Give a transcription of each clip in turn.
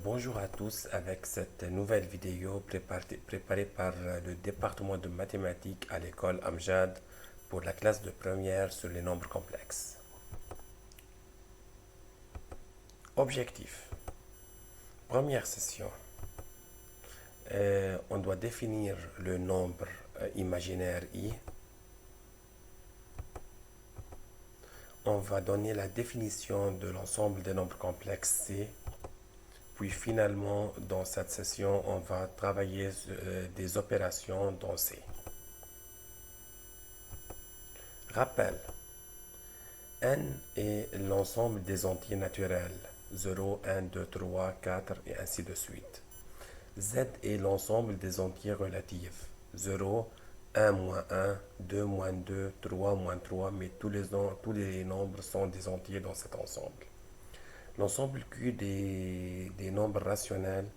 Bonjour à tous avec cette nouvelle vidéo préparée par le département de mathématiques à l'école Amjad pour la classe de première sur les nombres complexes. Objectif. Première session. On doit définir le nombre imaginaire i. On va donner la définition de l'ensemble des nombres complexes c. Puis finalement, dans cette session, on va travailler des opérations dans C. Rappel. N est l'ensemble des entiers naturels. 0, 1, 2, 3, 4 et ainsi de suite. Z est l'ensemble des entiers relatifs. 0, 1 moins 1, 2 moins 2, 3 moins 3, mais tous les nombres sont des entiers dans cet ensemble. L'ensemble Q des nombres rationnels,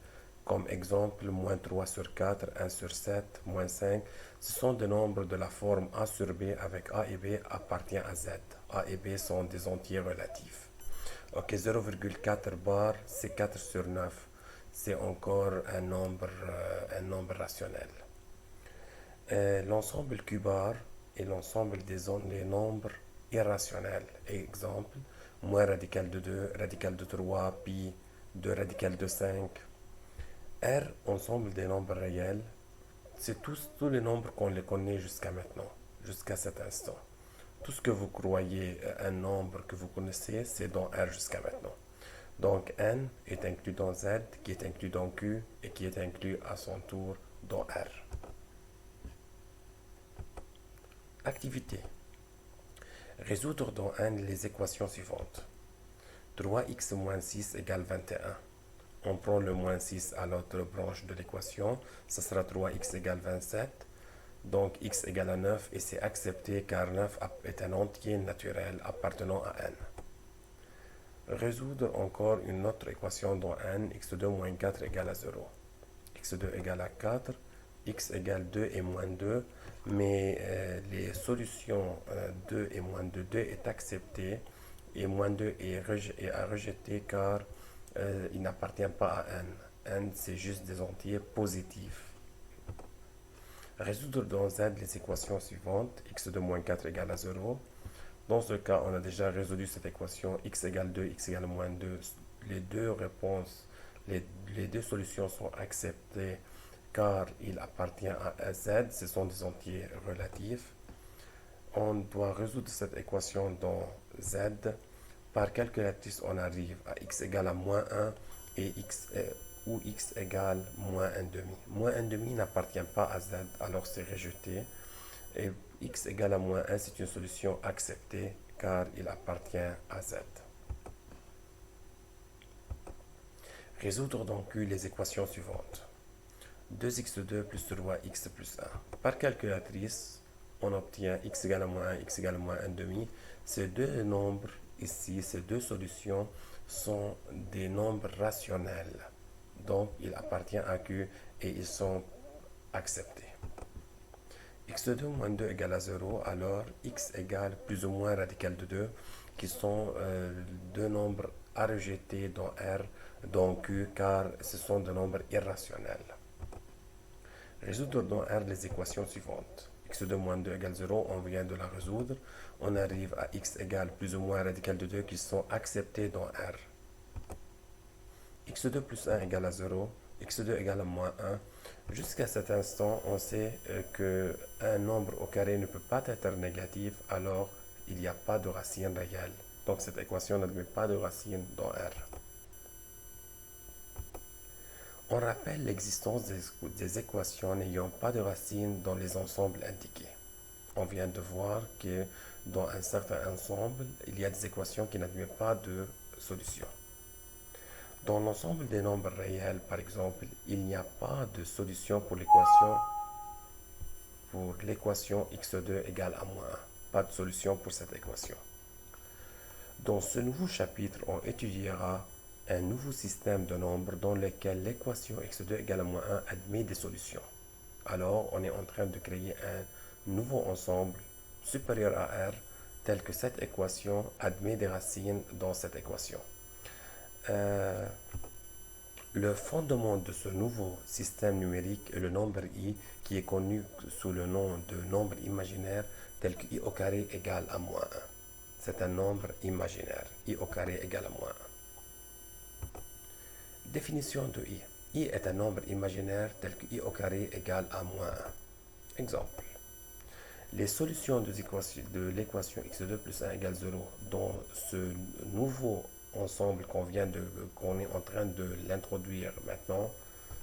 comme exemple moins 3 sur 4, 1 sur 7, moins 5, ce sont des nombres de la forme A sur B avec A et B appartient à Z. A et B sont des entiers relatifs. Ok, 0,4 bar, c'est 4 sur 9. C'est encore un nombre rationnel. L'ensemble Q bar est l'ensemble des nombres irrationnels. Exemple, moins radical de 2, radical de 3, pi, 2 radical de 5. R, ensemble des nombres réels, c'est tous les nombres qu'on les connaît jusqu'à maintenant, jusqu'à cet instant. Tout ce que vous croyez un nombre que vous connaissez, c'est dans R jusqu'à maintenant. Donc N est inclus dans Z, qui est inclus dans Q et qui est inclus à son tour dans R. Activité. Résoudre dans N les équations suivantes. 3x moins 6 égale 21. On prend le moins 6 à l'autre branche de l'équation, ça sera 3x égale 27. Donc x égale à 9 et c'est accepté car 9 est un entier naturel appartenant à n. Résoudre encore une autre équation dans n, x2 moins 4 égale à 0. x2 égale à 4, x égale 2 et moins 2, mais les solutions 2 et moins 2, 2 est accepté et moins 2 est à rejeter car il n'appartient pas à n. n c'est juste des entiers positifs. Résoudre dans Z les équations suivantes, x2 moins 4 égale à 0. Dans ce cas, on a déjà résolu cette équation, x égale 2, x égale moins 2. Les deux réponses, les deux solutions sont acceptées car il appartient à Z, ce sont des entiers relatifs. On doit résoudre cette équation dans Z. Par calculatrice, on arrive à x égale à moins 1 et où x égale moins 1 demi. Moins 1 demi n'appartient pas à Z, alors c'est rejeté. Et x égale à moins 1, c'est une solution acceptée car il appartient à Z. Résoudre donc les équations suivantes. 2x2 plus 3x plus 1. Par calculatrice, on obtient x égale à moins 1, x égale à moins 1 demi. Ces deux nombres ici, ces deux solutions sont des nombres rationnels. Donc, il appartient à Q et ils sont acceptés. x2 moins 2 égale à 0, alors x égale plus ou moins radical de 2, qui sont deux nombres à rejeter dans R, dans Q, car ce sont des nombres irrationnels. Résoudre dans R les équations suivantes. x2 moins 2 égale 0, on vient de la résoudre. On arrive à x égale plus ou moins radical de 2 qui sont acceptés dans R. x2 plus 1 égale à 0, x2 égale à moins 1. Jusqu'à cet instant, on sait qu'un nombre au carré ne peut pas être négatif, alors il n'y a pas de racine réelle. Donc cette équation n'admet pas de racine dans R. On rappelle l'existence des équations n'ayant pas de racine dans les ensembles indiqués. On vient de voir que dans un certain ensemble, il y a des équations qui n'admettent pas de solution. Dans l'ensemble des nombres réels, par exemple, il n'y a pas de solution pour l'équation x2 égale à moins 1. Pas de solution pour cette équation. Dans ce nouveau chapitre, on étudiera un nouveau système de nombres dans lequel l'équation x2 égale à moins 1 admet des solutions. Alors, on est en train de créer un nouveau ensemble supérieur à R, tel que cette équation admet des racines dans cette équation. Le fondement de ce nouveau système numérique est le nombre i qui est connu sous le nom de nombre imaginaire tel que i au carré égale à moins 1. C'est un nombre imaginaire, i au carré égale à moins 1. Définition de i. I est un nombre imaginaire tel que i au carré égale à moins 1. Exemple. Les solutions de l'équation x2 plus 1 égale 0 dans ce nouveau ensemble qu'on est en train de l'introduire maintenant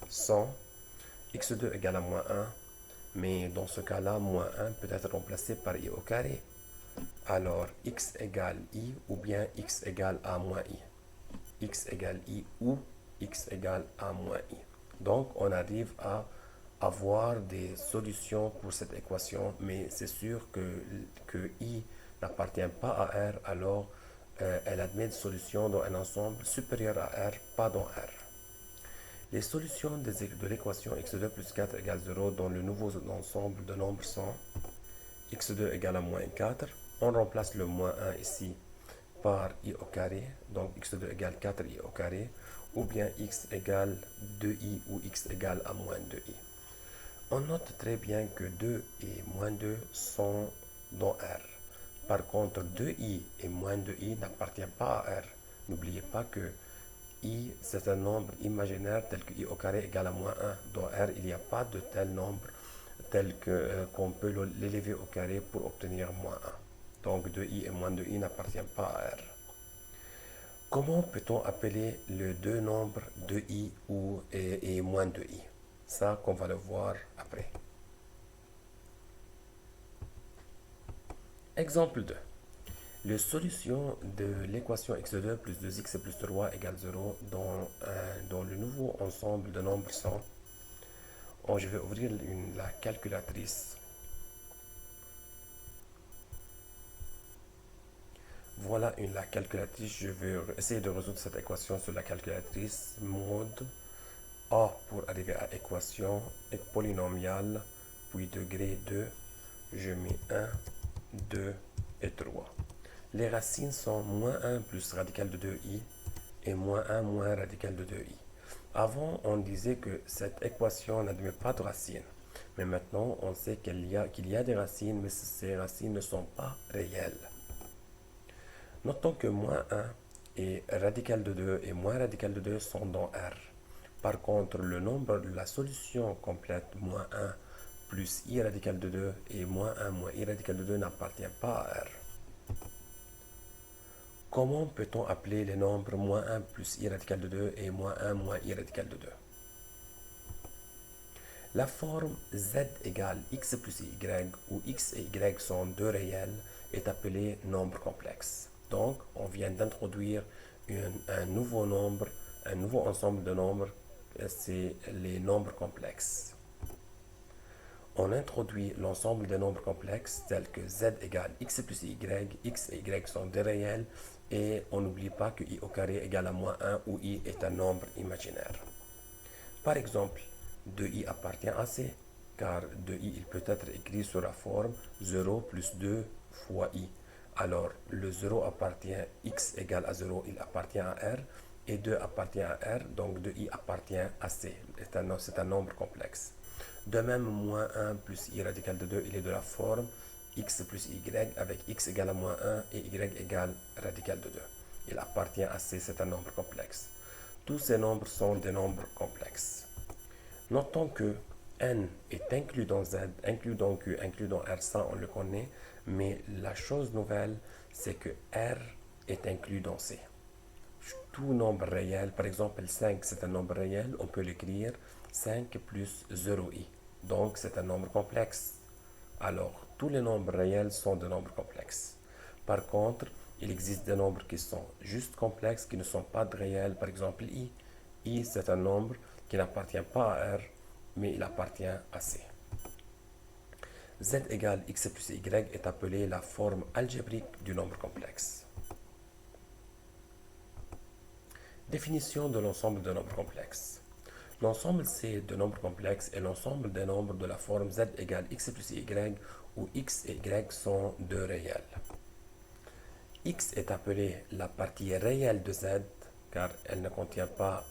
sont x2 égale à moins 1, mais dans ce cas-là, moins 1 peut être remplacé par i au carré. Alors, x égale i ou bien x égale a moins i. X égale i ou x égale a moins i. Donc, on arrive à avoir des solutions pour cette équation, mais c'est sûr que i n'appartient pas à R, alors elle admet des solutions dans un ensemble supérieur à R, pas dans R. Les solutions de l'équation x2 plus 4 égale 0 dans le nouveau ensemble de nombres sont x2 égale à moins 4. On remplace le moins 1 ici par i au carré, donc x2 égale 4i au carré, ou bien x égale 2i ou x égale à moins 2i. On note très bien que 2 et moins 2 sont dans R. Par contre, 2i et moins 2i n'appartiennent pas à R. N'oubliez pas que i, c'est un nombre imaginaire tel que i au carré égale à moins 1. Dans R, il n'y a pas de tel nombre tel qu'on peut l'élever au carré pour obtenir moins 1. Donc 2i et moins 2i n'appartiennent pas à R. Comment peut-on appeler les deux nombres 2i et moins 2i? Ça qu'on va le voir après. Exemple 2. Les solutions de l'équation x2 plus 2x plus 3 égale 0 dans le nouveau ensemble de nombres sont... je vais ouvrir la calculatrice. Voilà la calculatrice. Je vais essayer de résoudre cette équation sur la calculatrice. Mode A pour arriver à équation polynomiale, puis degré 2. Je mets 1, 2 et 3. Les racines sont moins 1 plus radical de 2i et moins 1 moins radical de 2i. Avant, on disait que cette équation n'admet pas de racines. Mais maintenant, on sait qu'il y a des racines, mais ces racines ne sont pas réelles. Notons que moins 1 et radical de 2 et moins radical de 2 sont dans R. Par contre, le nombre de la solution complète moins 1 plus i radical de 2 et moins 1 moins i radical de 2 n'appartient pas à R. Comment peut-on appeler les nombres moins 1 plus i radical de 2 et moins 1 moins i radical de 2? La forme z égale x plus y, où x et y sont deux réels, est appelée nombre complexe. Donc, on vient d'introduire un nouveau nombre, un nouveau ensemble de nombres, c'est les nombres complexes. On introduit l'ensemble des nombres complexes tels que z égale x plus y, x et y sont des réels, et on n'oublie pas que i au carré égale à moins 1 où i est un nombre imaginaire. Par exemple, 2i appartient à c, car 2i il peut être écrit sur la forme 0 plus 2 fois i. Alors, le 0 appartient, x égale à 0, il appartient à R, et 2 appartient à R, donc 2i appartient à c. C'est un nombre complexe. De même, moins 1 plus i radical de 2, il est de la forme x plus y avec x égale à moins 1 et y égale radical de 2. Il appartient à C, c'est un nombre complexe. Tous ces nombres sont des nombres complexes. Notons que n est inclus dans Z, inclus dans Q, inclus dans R, ça on le connaît, mais la chose nouvelle, c'est que R est inclus dans C. Tout nombre réel, par exemple 5 c'est un nombre réel, on peut l'écrire 5 plus 0i. Donc c'est un nombre complexe. Alors, tous les nombres réels sont des nombres complexes. Par contre, il existe des nombres qui sont juste complexes, qui ne sont pas de réels. Par exemple, i. I, c'est un nombre qui n'appartient pas à R, mais il appartient à C. Z égale x plus y est appelée la forme algébrique du nombre complexe. Définition de l'ensemble de nombres complexes. L'ensemble C de nombres complexes est l'ensemble des nombres de la forme z égale x plus y où x et y sont deux réels. X est appelée la partie réelle de z car elle ne contient pas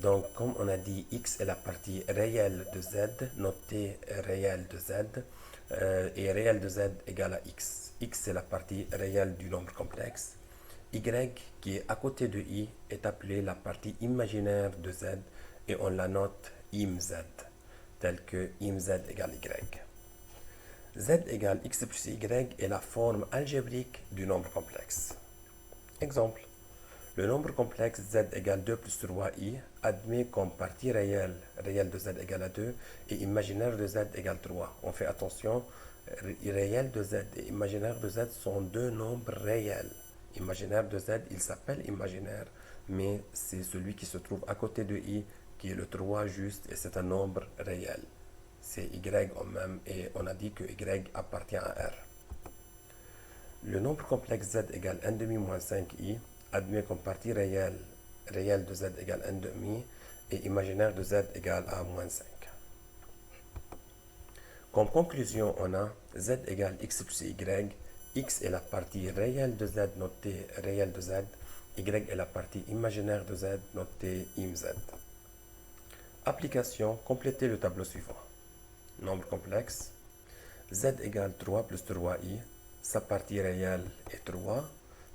Donc, comme on a dit, x est la partie réelle de z, notée réelle de z, et réelle de z égale à x. X, c'est la partie réelle du nombre complexe. Y, qui est à côté de i, est appelée la partie imaginaire de z, et on la note imz, telle que imz égale y. Z égale x plus y est la forme algébrique du nombre complexe. Exemple. Le nombre complexe z égale 2 plus 3i admet comme partie réelle de z égale à 2 et imaginaire de z égale 3. On fait attention, réel de z et imaginaire de z sont deux nombres réels. Imaginaire de z, il s'appelle imaginaire, mais c'est celui qui se trouve à côté de i qui est le 3 juste et c'est un nombre réel. C'est y en même et on a dit que y appartient à r. Le nombre complexe z égale 1 demi moins 5i admet comme partie réelle de z égale 1 demi et imaginaire de z égale à moins 5. Comme conclusion, on a z égale x plus y. X est la partie réelle de z notée réelle de z. Y est la partie imaginaire de z notée imz. Application, complétez le tableau suivant. Nombre complexe. Z égale 3 plus 3i. Sa partie réelle est 3.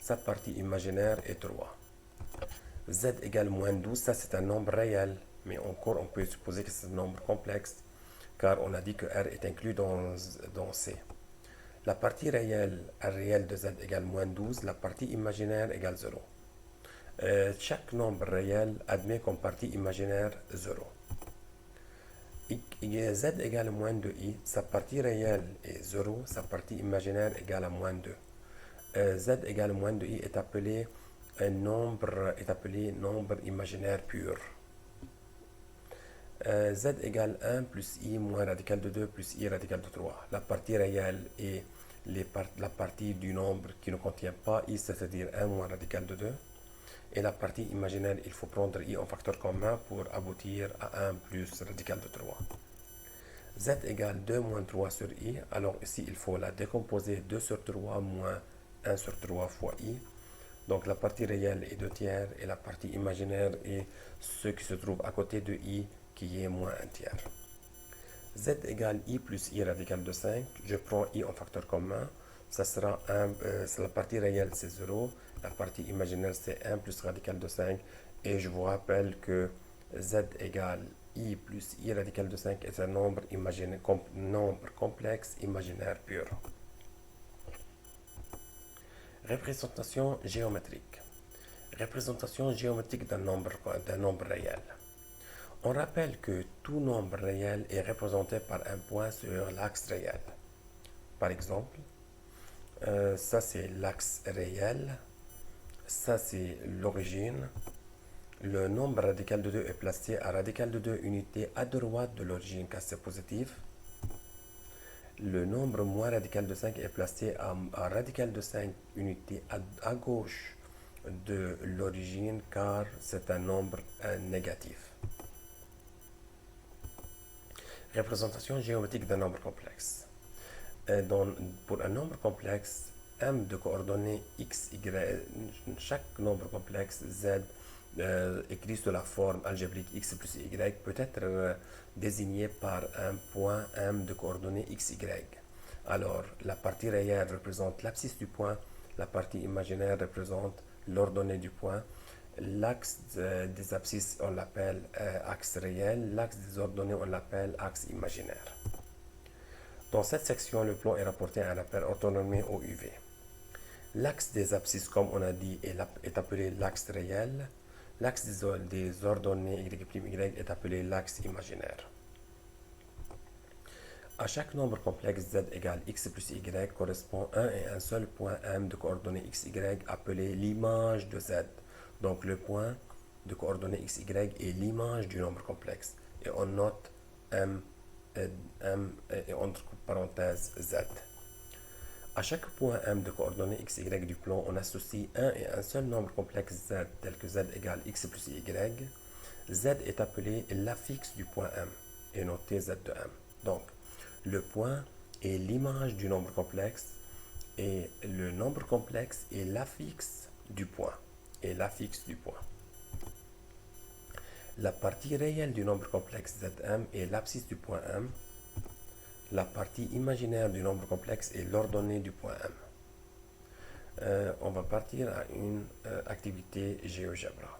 Sa partie imaginaire est 3. Z égale moins 12, ça c'est un nombre réel, mais encore on peut supposer que c'est un nombre complexe, car on a dit que R est inclus dans C. La partie réelle, R réel de Z égale moins 12, la partie imaginaire égale 0. Chaque nombre réel admet comme partie imaginaire 0. Z égale moins 2i, sa partie réelle est 0, sa partie imaginaire égale à moins 2. Z égale moins 2i est appelé nombre imaginaire pur. Z égale 1 plus i moins radical de 2 plus i radical de 3. La partie réelle est la partie du nombre qui ne contient pas i, c'est-à-dire 1 moins radical de 2. Et la partie imaginaire, il faut prendre i en facteur commun pour aboutir à 1 plus radical de 3. Z égale 2 moins 3 sur i. Alors ici, il faut la décomposer 2 sur 3 moins 1 sur 3 fois i. Donc la partie réelle est 2 tiers et la partie imaginaire est ce qui se trouve à côté de i qui est moins 1 tiers. Z égale i plus i radical de 5. Je prends i en facteur commun. Ça sera 1, la partie réelle c'est 0. La partie imaginaire c'est 1 plus radical de 5. Et je vous rappelle que z égale i plus i radical de 5 est un nombre, nombre complexe imaginaire pur. Représentation géométrique. Représentation géométrique d'un nombre réel. On rappelle que tout nombre réel est représenté par un point sur l'axe réel. Par exemple, ça c'est l'axe réel, ça c'est l'origine. Le nombre radical de 2 est placé à radical de 2 unités à droite de l'origine car c'est positif. Le nombre moins radical de 5 est placé à radical de 5 unités à gauche de l'origine car c'est un nombre négatif. Représentation géométrique d'un nombre complexe. Pour un nombre complexe, m de coordonnées x, y, chaque nombre complexe z écrit sous la forme algébrique x plus y peut être désigné par un point m de coordonnées x, y. Alors, la partie réelle représente l'abscisse du point, la partie imaginaire représente l'ordonnée du point. L'axe des abscisses, on l'appelle axe réel. L'axe des ordonnées, on l'appelle axe imaginaire. Dans cette section, le plan est rapporté à un appel orthonormé au UV. L'axe des abscisses, comme on a dit, est appelé l'axe réel. L'axe des ordonnées y' est appelé l'axe imaginaire. À chaque nombre complexe z égale x plus y correspond un et un seul point m de coordonnées x, y appelé l'image de z. Donc le point de coordonnées x, y est l'image du nombre complexe. Et on note m et entre parenthèses z. À chaque point m de coordonnées x, y du plan, on associe un et un seul nombre complexe z, tel que z égale x plus y. Z est appelé l'affixe du point m et noté z de m. Donc, le point est l'image du nombre complexe et le nombre complexe est l'affixe du point. La partie réelle du nombre complexe Zm est l'abscisse du point M. La partie imaginaire du nombre complexe est l'ordonnée du point M. On va partir à une activité GeoGebra.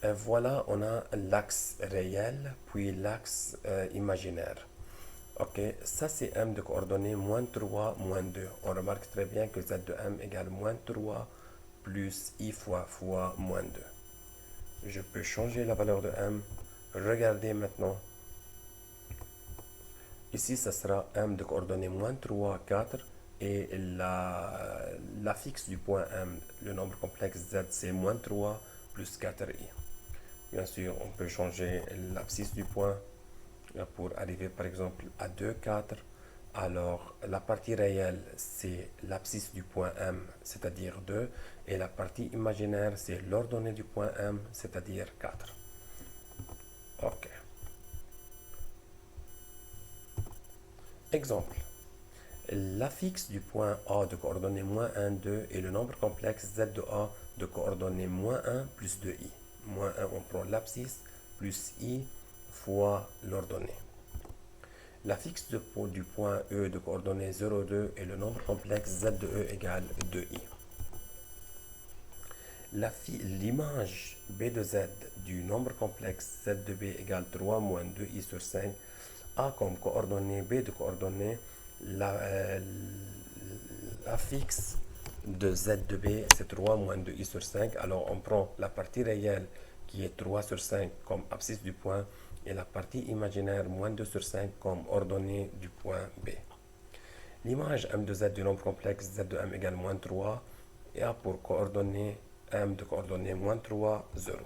Voilà, on a l'axe réel, puis l'axe imaginaire. Ok, ça c'est M de coordonnées moins 3, moins 2. On remarque très bien que Z de M égale moins 3 plus I fois moins 2. Je peux changer la valeur de M. Regardez maintenant. Ici, ça sera M de coordonnées moins 3, 4. Et la fixe du point M, le nombre complexe Z, c'est moins 3 plus 4I. Bien sûr, on peut changer l'abscisse du point pour arriver par exemple à 2, 4. Alors, la partie réelle, c'est l'abscisse du point M, c'est-à-dire 2. Et la partie imaginaire, c'est l'ordonnée du point M, c'est-à-dire 4. OK. Exemple. L'affixe du point A de coordonnées moins 1, 2 et le nombre complexe Z de A de coordonnées moins 1 plus 2i. Moins 1, on prend l'abscisse, plus i fois l'ordonnée. L'affixe du point E de coordonnées 0, 2 et le nombre complexe Z de E égale 2i. L'image B de Z du nombre complexe Z de B égale 3 moins 2i sur 5 a comme coordonnée B de coordonnées l'affixe de Z de B, c'est 3 moins 2i sur 5. Alors on prend la partie réelle qui est 3 sur 5 comme abscisse du point et la partie imaginaire moins 2 sur 5 comme ordonnée du point B. L'image M de Z du nombre complexe Z de M égale moins 3 et a pour coordonnée M de coordonnées moins 3, 0.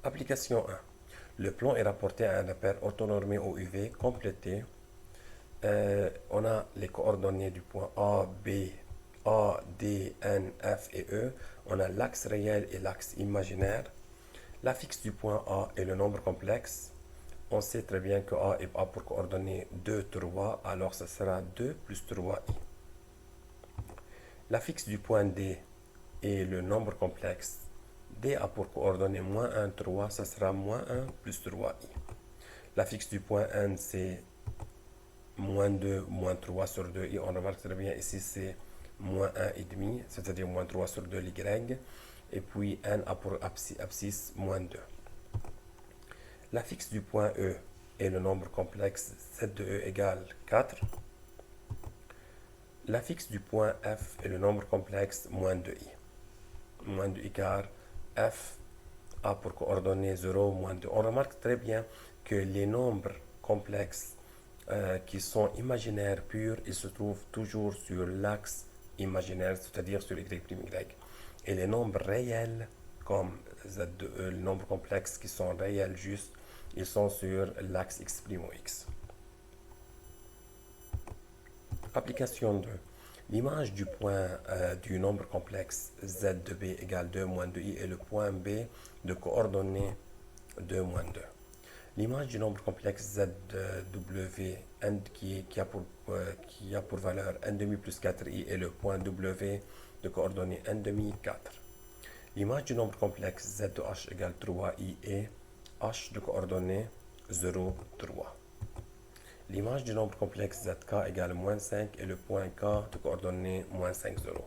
Application 1. Le plan est rapporté à un repère orthonormé au UV complété. On a les coordonnées du point A, B, A, D, N, F et E. On a l'axe réel et l'axe imaginaire. L'affixe du point A est le nombre complexe. On sait très bien que A a pour coordonnées 2, 3, alors ce sera 2 plus 3i. L'affixe du point D est le nombre complexe. D a pour coordonnées moins 1, 3, ça sera moins 1 plus 3i. L'affixe du point N, c'est moins 2, moins 3 sur 2i. On remarque très bien ici, c'est moins 1,5, c'est-à-dire moins 3 sur 2 l'y. Et puis N a pour abscisse moins 2. L'affixe du point E est le nombre complexe Z de E égale 4. L'affixe du point F est le nombre complexe moins 2i. Moins 2i car F a pour coordonnées 0, moins 2. On remarque très bien que les nombres complexes qui sont imaginaires purs, ils se trouvent toujours sur l'axe imaginaire, c'est-à-dire sur y'. Et les nombres réels, comme Z2E, les nombres complexes qui sont réels juste, ils sont sur l'axe x' ou x. Application 2. L'image du point du nombre complexe Z de B égale 2 moins 2i est le point B de coordonnées 2 moins 2. L'image du nombre complexe Z de W qui a pour valeur n demi plus 4i est le point W de coordonnées n demi 4. L'image du nombre complexe Z de H égale 3i est H de coordonnées 0, 3. L'image du nombre complexe ZK égale moins 5 et le point K de coordonnées moins 5, 0.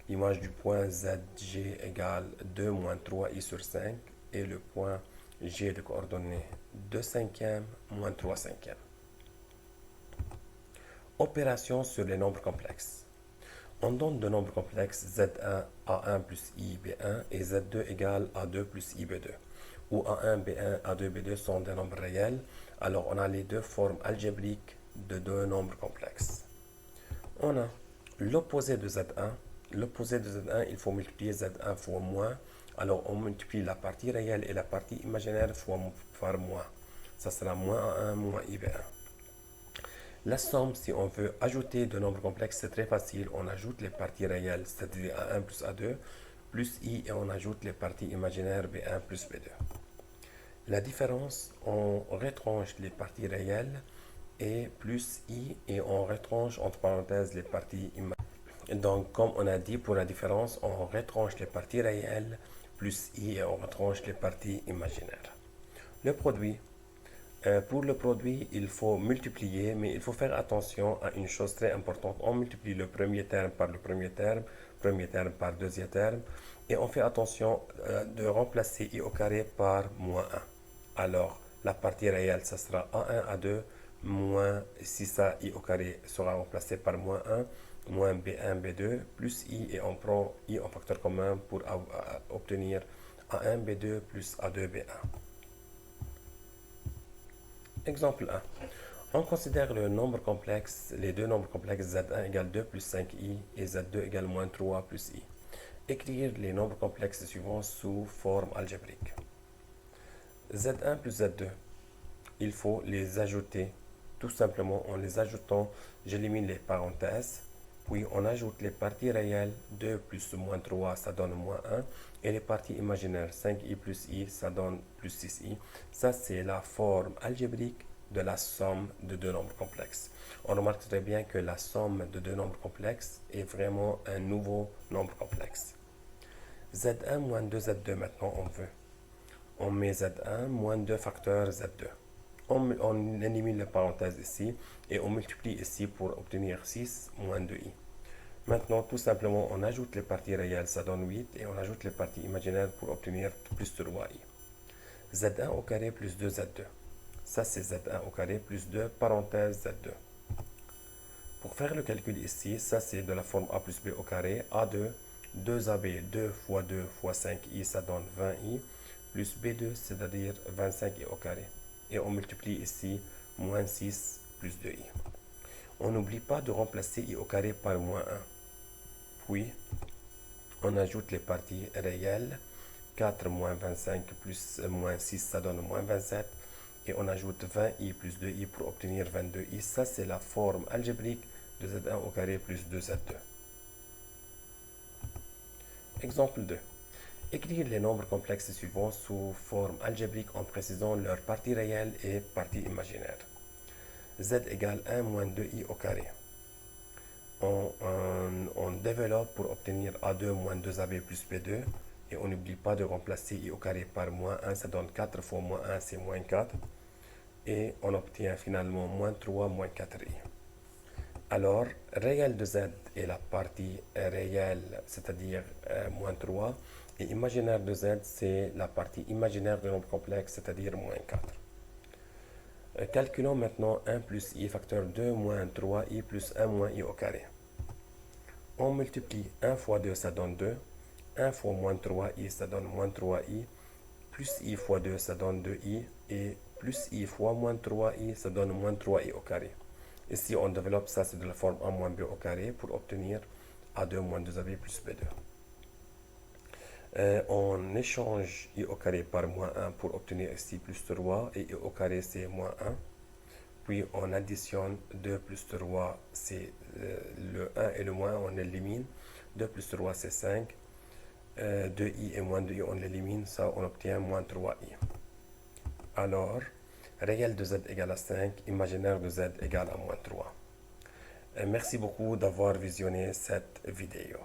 L'image du point ZG égale 2 moins 3i sur 5 et le point G de coordonnées 2 cinquièmes moins 3 cinquièmes. Opération sur les nombres complexes. On donne de nombres complexes Z1 A1 plus I B1 et Z2 égale A2 plus I B2, où A1, B1, A2, B2 sont des nombres réels. Alors on a les deux formes algébriques de deux nombres complexes. On a l'opposé de Z1. L'opposé de Z1, il faut multiplier Z1 fois moins. Alors on multiplie la partie réelle et la partie imaginaire par moins. Ça sera moins A1 moins IB1. La somme, si on veut ajouter de nombres complexes, c'est très facile. On ajoute les parties réelles, c'est-à-dire A1 plus A2, plus I, et on ajoute les parties imaginaires B1 plus B2. La différence, on retranche les parties réelles et plus I, et on retranche entre parenthèses les parties imaginaires. Donc, comme on a dit, pour la différence, on retranche les parties réelles plus i et on retranche les parties imaginaires. Le produit. Pour le produit, il faut multiplier, mais il faut faire attention à une chose très importante. On multiplie le premier terme par le premier terme par le deuxième terme, et on fait attention de remplacer i au carré par moins 1. Alors, la partie réelle, ça sera a1, a2, moins, si ça, i au carré sera remplacé par moins 1, moins b1, b2, plus i, et on prend i en facteur commun pour obtenir a1, b2 plus a2, b1. Exemple 1. On considère le nombre complexe, les deux nombres complexes z1 égale 2 plus 5i et z2 égale moins 3 plus i. Écrire les nombres complexes suivants sous forme algébrique. z1 plus z2, il faut les ajouter. Tout simplement, en les ajoutant, j'élimine les parenthèses. Puis, on ajoute les parties réelles. 2 plus moins 3, ça donne moins 1. Et les parties imaginaires. 5i plus i, ça donne plus 6i. Ça, c'est la forme algébrique de la somme de deux nombres complexes. On remarque très bien que la somme de deux nombres complexes est vraiment un nouveau nombre complexe. z1 moins 2z2, maintenant, on veut. On met z1 moins 2 facteur z2. On élimine les parenthèses ici et on multiplie ici pour obtenir 6 moins 2i. Maintenant, tout simplement, on ajoute les parties réelles, ça donne 8, et on ajoute les parties imaginaires pour obtenir plus 3i. z1 au carré plus 2z2. Ça, c'est z1 au carré plus 2 parenthèse z2. Pour faire le calcul ici, ça, c'est de la forme a plus b au carré. a2, 2ab, 2 fois 2 fois 5i, ça donne 20i, plus b2, c'est-à-dire 25i au carré. Et on multiplie ici moins 6 plus 2i. On n'oublie pas de remplacer i au carré par moins 1. Puis, on ajoute les parties réelles. 4 moins 25 plus moins 6, ça donne moins 27. Et on ajoute 20i plus 2i pour obtenir 22i. Ça, c'est la forme algébrique de z1 au carré plus 2z2. Exemple 2. Écrire les nombres complexes suivants sous forme algébrique en précisant leurs parties réelles et parties imaginaires. Z égale 1 moins 2i au carré. On développe pour obtenir a2 moins 2ab plus b2. Et on n'oublie pas de remplacer i au carré par moins 1. Ça donne 4 fois moins 1, c'est moins 4. Et on obtient finalement moins 3 moins 4i. Alors, réel de z est la partie réelle, c'est-à-dire moins 3. Et imaginaire de z, c'est la partie imaginaire de nombre complexe, c'est-à-dire moins 4. Calculons maintenant 1 plus i facteur 2 moins 3i plus 1 moins i au carré. On multiplie 1 fois 2, ça donne 2. 1 fois moins 3i, ça donne moins 3i. Plus i fois 2, ça donne 2i. Et plus i fois moins 3i, ça donne moins 3i au carré. Ici, on développe ça, c'est de la forme a moins b au carré pour obtenir a2 moins 2ab plus b2. On échange i au carré par moins 1 pour obtenir ici plus 3 et i au carré c'est moins 1. Puis on additionne 2 plus 3, c'est le 1 et le moins, on élimine. 2 plus 3 c'est 5. 2i et moins 2i on l'élimine, ça on obtient moins 3i. Alors, réel de z égale à 5, imaginaire de z égale à moins 3. Merci beaucoup d'avoir visionné cette vidéo.